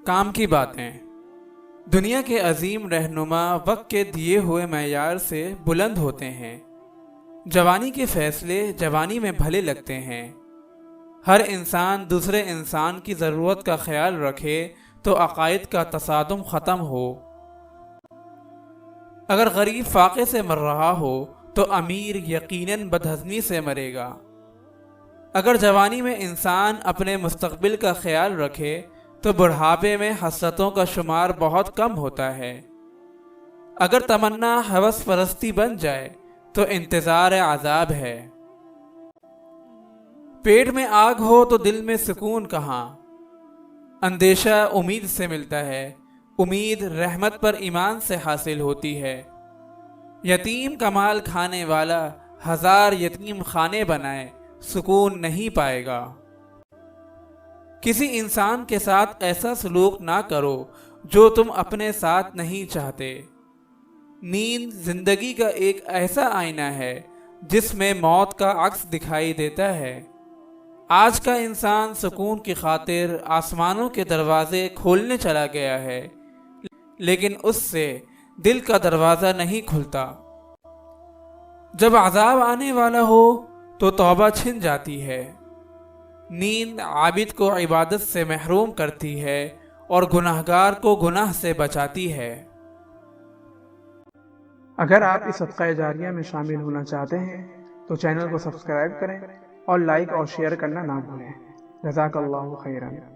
کام کی باتیں۔ دنیا کے عظیم رہنما وقت کے دیے ہوئے معیار سے بلند ہوتے ہیں۔ جوانی کے فیصلے جوانی میں بھلے لگتے ہیں۔ ہر انسان دوسرے انسان کی ضرورت کا خیال رکھے تو عقائد کا تصادم ختم ہو۔ اگر غریب فاقے سے مر رہا ہو تو امیر یقیناً بدہضمی سے مرے گا۔ اگر جوانی میں انسان اپنے مستقبل کا خیال رکھے تو بڑھاپے میں حسرتوں کا شمار بہت کم ہوتا ہے۔ اگر تمنا ہوس پرستی بن جائے تو انتظار عذاب ہے۔ پیٹ میں آگ ہو تو دل میں سکون کہاں؟ اندیشہ امید سے ملتا ہے، امید رحمت پر ایمان سے حاصل ہوتی ہے۔ یتیم کا مال کھانے والا ہزار یتیم خانے بنائے سکون نہیں پائے گا۔ کسی انسان کے ساتھ ایسا سلوک نہ کرو جو تم اپنے ساتھ نہیں چاہتے۔ نیند زندگی کا ایک ایسا آئینہ ہے جس میں موت کا عکس دکھائی دیتا ہے۔ آج کا انسان سکون کی خاطر آسمانوں کے دروازے کھولنے چلا گیا ہے، لیکن اس سے دل کا دروازہ نہیں کھلتا۔ جب عذاب آنے والا ہو تو توبہ چھن جاتی ہے۔ نیند عابد کو عبادت سے محروم کرتی ہے اور گناہگار کو گناہ سے بچاتی ہے۔ اگر آپ اس صدقہ جاریہ میں شامل ہونا چاہتے ہیں تو چینل کو سبسکرائب کریں اور لائک اور شیئر کرنا نہ بھولیں۔ جزاک اللہ خیرا۔